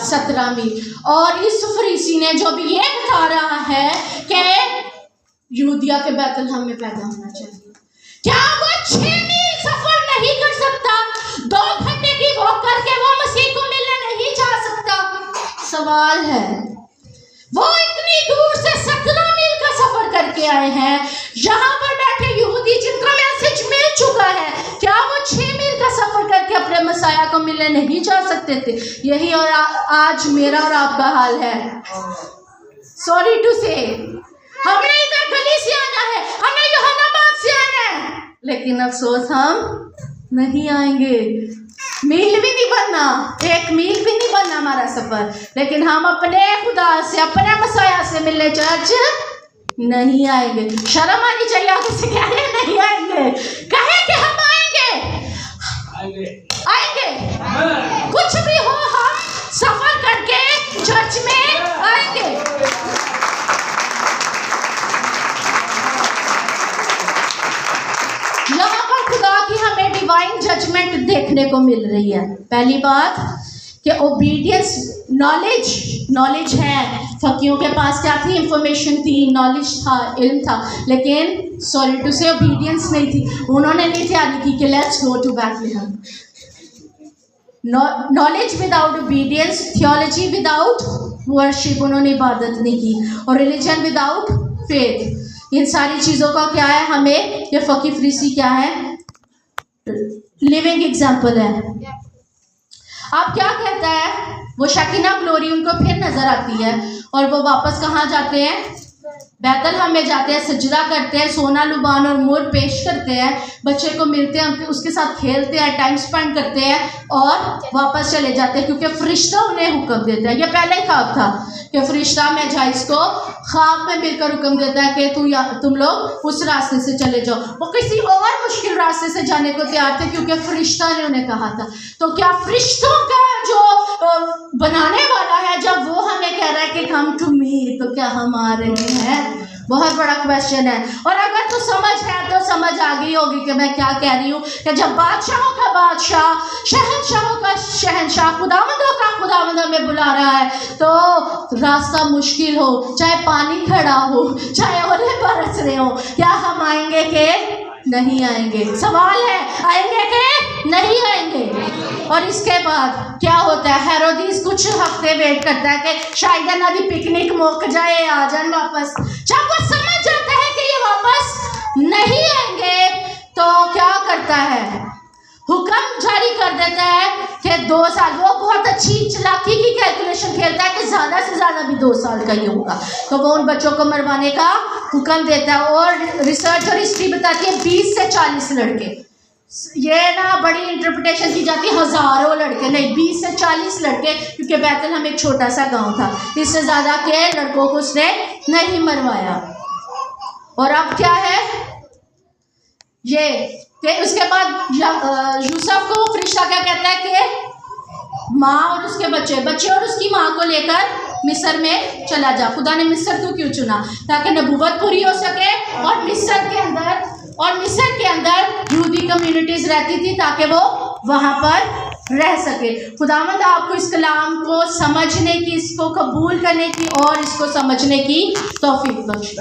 17 मील। और इस फरीसी ने जो भी ये बता रहा है कि यहूदिया के बैतलहम में पैदा होना चाहिए, क्या वो 6 मील सफर नहीं कर सकता? 2 घंटे की वॉक करके वो मसीह को मिलने नहीं जा सकता? सवाल है। वो इतनी दूर से 17 मील का सफर करके आए हैं, यहाँ पर बैठे यहूदी जिनका मैसेज मिल चुका है, क्या वो 6 मील का सफर करके अपने मसाया को मिलने नहीं जा सकते थे? यही और आज मेरा और आपका हाल है। सॉरी टू से, हमने इधर गली से आना है, हमें यूहन्नाबाद से आना है, लेकिन अफसोस हम नहीं आएंगे। मील भी नहीं बनना, एक मील भी नहीं बनना हमारा सफर, लेकिन हम अपने खुदा से, अपने मसाया से मिलने चर्च नहीं आएंगे। शर्म आनी चाहिए आगे से कह रहे नहीं आएंगे, कहे कि हम आएंगे, आएंगे। कुछ भी हो हम सफर करके चर्च में आएंगे। यहाँ पर खुदा की हमें डिवाइन जजमेंट देखने को मिल रही है। पहली बात कि ओबीडियंस, नॉलेज है। फकीरों के पास क्या थी? इंफॉर्मेशन थी, नॉलेज था, इल्म था, लेकिन सॉरी टू से ओबीडियंस नहीं थी। उन्होंने नहीं तैयारी की कि let's go to Bethlehem. Knowledge without obedience, theology without worship, उन्होंने इबादत नहीं की, और रिलीजन विदाउट फेथ। इन सारी चीज़ों का क्या है? हमें ये फकी फरीसी क्या है? लिविंग एग्जाम्पल है। अब क्या कहता है? वो शकीना ग्लोरी उनको फिर नजर आती है और वो वापस कहाँ जाते हैं? बैतलहम में जाते हैं, सजदा करते हैं, सोना लुबान और मोर पेश करते हैं, बच्चे को मिलते हैं, उसके साथ खेलते हैं, टाइम स्पेंड करते हैं और वापस चले जाते हैं, क्योंकि फरिश्ता उन्हें हुक्म देता है। ये पहले ही ख्वाब था कि फरिश्ता मेजाइस को ख्वाब में मिलकर हुक्म देता है कि तुम लोग उस रास्ते से चले जाओ। वो किसी और मुश्किल रास्ते से जाने को तैयार थे क्योंकि फरिश्ता ने उन्हें कहा था। तो क्या फरिश्तों का जो बनाने वाला है, जब वो हमें कह रहा है कि कम टू मी, तो क्या हम आ रहे हैं? बहुत बड़ा क्वेश्चन है। और अगर तो समझ है तो समझ आ गई होगी कि मैं क्या कह रही हूँ, कि जब बादशाहों का बादशाह, शहंशाहों का शहंशाह, खुदावंदों का खुदावंद हमें बुला रहा है, तो रास्ता मुश्किल हो, चाहे पानी खड़ा हो, चाहे ओले बरस रहे हो, क्या हम आएंगे कि नहीं आएंगे? सवाल है, आएंगे कि नहीं आएंगे? और इसके बाद क्या होता है? हेरोदीस कुछ हफ्ते वेट करता है कि शायद ना भी पिकनिक मुक जाए, आ जाए वापस। जब वो समझ जाता है कि ये वापस नहीं आएंगे, तो क्या करता है? हुक्म जारी कर देता है कि 2 साल। वो बहुत अच्छी चालाकी की कैलकुलेशन खेलता है कि ज़्यादा से ज़्यादा भी 2 साल का ही होगा, तो वो उन बच्चों को मरवाने का हुक्म देता है। और रिसर्च और हिस्ट्री बताती है 20 से 40 लड़के, ये ना बड़ी इंटरप्रिटेशन की जाती है हज़ारों लड़के नहीं, 20 से 40 लड़के, क्योंकि बैतलहम एक छोटा सा गांव था, इससे ज़्यादा के लड़कों को उसने नहीं मरवाया। और अब क्या है ये कि उसके बाद यूसुफ को फरिश्ता क्या कहता है कि माँ और उसके बच्चे और उसकी माँ को लेकर मिस्र में चला जा। खुदा ने मिस्र को क्यों चुना? ताकि नबूवत पूरी हो सके, और मिस्र के अंदर यहूदी कम्युनिटीज़ रहती थी ताकि वो वहाँ पर रह सके। खुदावंद आपको इस कलाम को समझने की, इसको कबूल करने की और इसको समझने की तौफीक बख्शे।